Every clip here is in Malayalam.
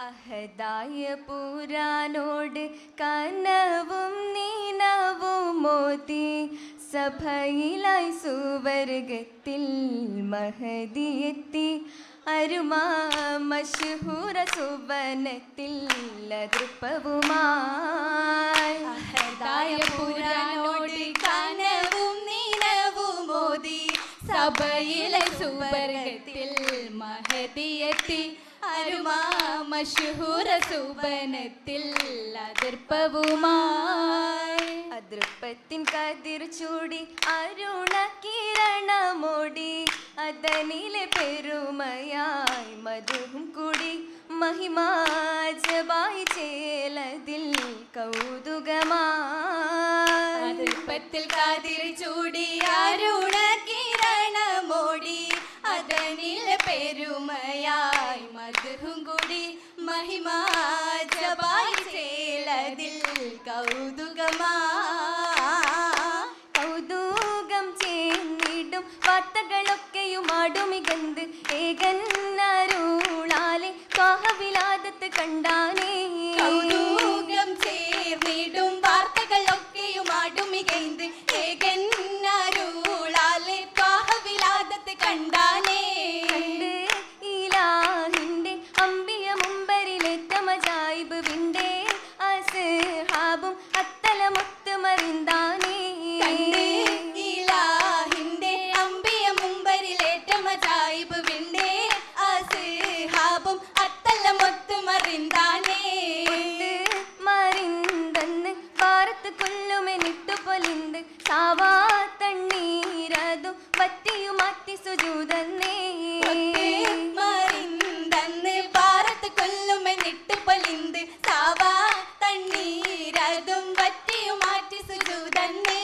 അഹദായ പുരാനോട് കനവും നീനവും മോതി സഭയിലായി സുവർഗത്തിൽ മഹദിയെത്തി അരുമാ മഷ്ഹൂറ സുവനത്തിൽ അതൃപ്പവുമായി. അഹദായ പുരാനോട് കനവും നീനവും മോതി സഭയിലെ സുവർഗത്തിൽ മഹദിയെത്തി അരുമാ മഷ്ഹൂറ സുവനത്തിൽ അതൃപ്പവുമായി. അതൃപ്പത്തിൻ കതിർ ചൂടി അരുണ കിരണമോടി അതനിലെ പെരുമയായി മധുവും കൂടി മഹിമാജബായി ചേലതിൽ കൗതുകമായി. അതൃപ്പത്തിൽ കതിർ ചൂടി അരുണ കിരണമോടി അതനിലെ പെരുമയായി മധുവും കൂടി മഹിമാജബായി ചേലതിൽ കൗതുകം ചേർന്നിടും വാർത്തകളൊക്കെയും ആടുമികന്ത് ഏകന്നരുളാലെ കാഹവിലാദത്ത് കണ്ടാനേ. കൗതുകം ചേർന്നിടും വാർത്തകളൊക്കെയും ആടുമികന്ത് ഏകന്നരുളാലെ കാഹവിലാദത്ത് കണ്ടാനേ. ഇലാഹിന്റെ അമ്പിയ മുമ്പരിലേറ്റമജായിബ് വിന്റെ അസ്ഹാബും അത്തലമൊത്ത് മറിന്താനേ. ഇലാഹിന്റെ അമ്പിയ മുമ്പരിലേറ്റമജായിബ് വിന്റെ അസ്ഹാബും അത്തലമൊത്ത് മറിന്താനേ. മറിന്തന്ന് ഭാരത്ത് കൊല്ലുമെന്നിട്ടു പൊലിന്ത് സാവാ തണ്ണീരതു വറ്റിയും മാറ്റി സുജൂതന്നേ. മറിന്തന്ന് ഭാരത്ത് കൊല്ലുമെന്നിട്ട് പൊലിന്ത് സാവാ തണ്ണീരതും വറ്റിയും മാറ്റി സുജൂതന്നേ.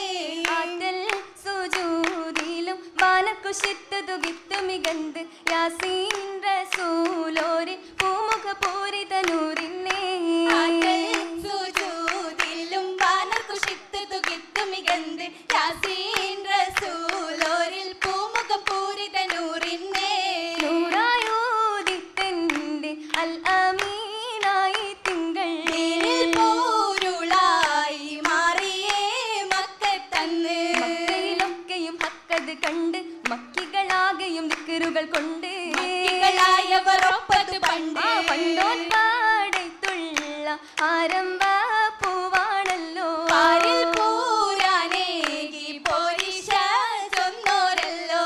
ആറ്റൽ സുജൂദിലും വാനക്കുശിത്തതു വിത്തു മികന്ത് യാസീൻ റസൂലോരെ പൂമുഖ പൂരിത നൂറിന്നേ. സുജൂദിലും വാനക്കുശിത്തതു വിത്തു മികന്ത് യാസീൻ റസൂലോരിൽ പൂമുഖ പൂരിത നൂറിന്നേ. നൂറായൂദിത്തന്റെ അൽ അമീനായി തിങ്കൾ പോരുളായി മാറിയേ മക്കത്തന്ന്. മക്കയിലൊക്കെയും ഹക്കത് കണ്ട് മക്കികളാകെയും ദിക്റുകൾ കൊണ്ട് മക്കികളായവർ ഒപ്പത് പണ്ട്. പണ്ടോൻപാടത്തുള്ള ആരംഭ പൂവാണല്ലോ. പാരിൽ പൂരാനേകി പോരിശ ചൊന്നോരല്ലോ.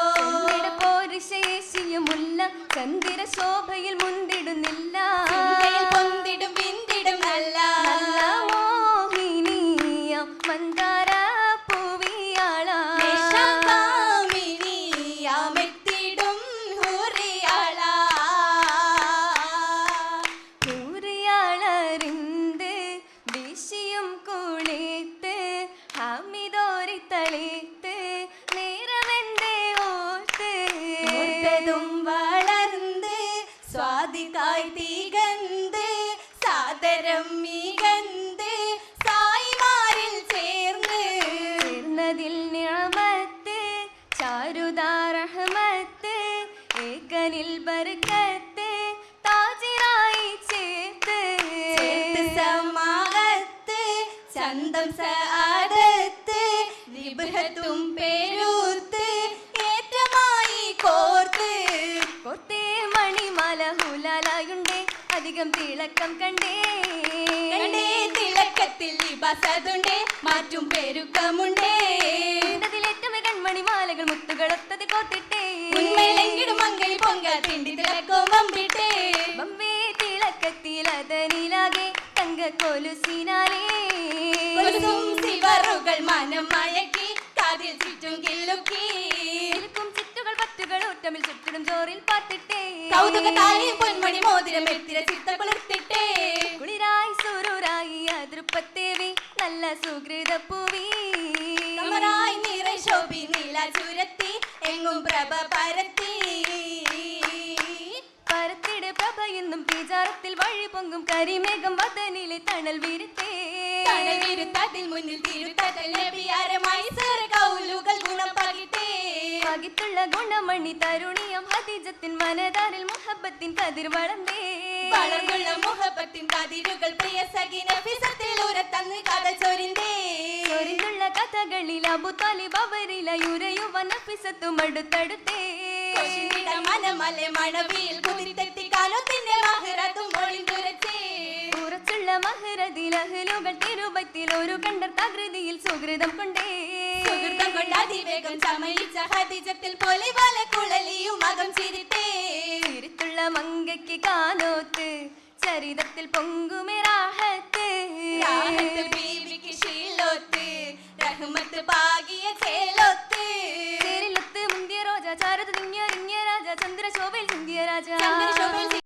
പോരിശേഷിയുമുല്ല ചന്ദ്ര ശോഭയിൽ മുന്തിടുന്നില്ല. പൊന്തിടും വിന്തിടും നല്ല മോഹിനിയ മന്ദാര പൂവിയാളാ. മെത്തിടും ഹൂറിയാളാ. പൂരിയാളറിന്ത് ദിശിയും കുളിത്ത് ഹമിതോരി തളിത്ത് നേരമെന്തേ ഓർത്ത്. ഓർത്തതും വളർന്ന് സ്വാതികായി തികന്ത് സാദരം മികന്ത് സായിമാരിൽ ചേർന്ന്. ചേർന്നതിൽ നിഅമത്ത് ചാരുദാ റഹ്മത്ത് ഏകനിൽ ബർക്കത്ത് താജിറായി ചേർത്ത്. സമാഅത്ത് ചന്തം സഅദത്ത് വിബ്ഹത്തും പേരൂത്ത് ഏറ്റമായി കോർത്ത്. കോർത്തേ മണിമാല ഹുലാലായുണ്ടേ അധികം തിളക്കം കണ്ടേ. തിളക്കത്തിൽ ലിബാസതുണ്ടേ മാറ്റും പെരുക്കമുണ്ടേ. അതിലേറ്റമേ കൺമണിമാലകൾ മുത്തുകളൊത്തത് കോത്തിട്ടേ. ഉന്മയിലെങ്കിലും മങ്കൈ പൊങ്ക തിണ്ടി തിളക്കവും വമ്പിട്ടേ. ബമ്പേ തിളക്കത്തിൽ അതനിലാകെ തങ്ക കൊലുസിനാലേ. കൊലുസും സിവറുകൾ മനം മയക്കി കാതിൽ ചുറ്റും കിള്ളുക്കി. ചുറ്റുകൾ പത്തുകൾ ഒറ്റമിൽ ചുറ്റിടും ചോറിൽ പാത്തിട്ടേ. കൗതുകത്തായി പൊന്മണി മോതിരം എത്തിര ചിത്ത കുളിർത്തിട്ടേ. കുളിരായി സുരൂരായി അതൃപ്പത്തേവി നല്ല സുഹൃതപ്പൂവി. കമറായി നിറ ശോഭി നീല ചുരത്തി എങ്ങും പ്രഭ പരത്തി. പരത്തിടെ പ്രഭ എന്നും പീജാരത്തിൽ വഴി പൊങ്കും കരിമേഘം വദനിലെ തണൽ വിരുത്തേ. അതിൽ മുന്നിൽ തിരുത്തൽ നബിയാരമായി സർ കൗലുകൾ ഗുണം പകിട്ടേ. പകിത്തുള്ള ഗുണമണി തരുണിയം ഹദീജത്തിൻ മനതാരിൽ മുഹബത്തിൻ കതിർ വളർന്നേ. വളർന്നുള്ള മുഹബ രാഹത്തിൻ കതിരുകൾ പ്രിയ സഖി നഫീസത്തിൽ ഉരത്തന്ന് കഥ ചൊരിന്തേ ചൊരിന്നുള്ള കഥകളിൽ അബു താലിബ് അവരില യുരയുവ നഫീസത്തും അടുത്തടുത്തേ മനമലെ മണവിൽ കുതിത്തെത്തി കാലത്തിന്റെ മഹ്റത്തും ഒളിന്തുരച്ചേ ഉറച്ചുള്ള മഹ്റതിൽ അഹ്ലുകൾ തിരുബത്തിൽ ഒരു കണ്ടർ തകൃതിയിൽ സുഹൃതം കൊണ്ടേ സുഹൃത്തം കൊണ്ട് അതിവേഗം ചമയിച്ച ഹദീജത്തിൽ പൊലിപോലെ കുഴലിയും മകം ചിരിത്തേ ചിരിത്തുള്ള മങ്കയ്ക്ക് കാനോത്ത് ചരിതത്തിൽ പൊങ്കുമേ റാഹത്ത് രാഹത്തിൽ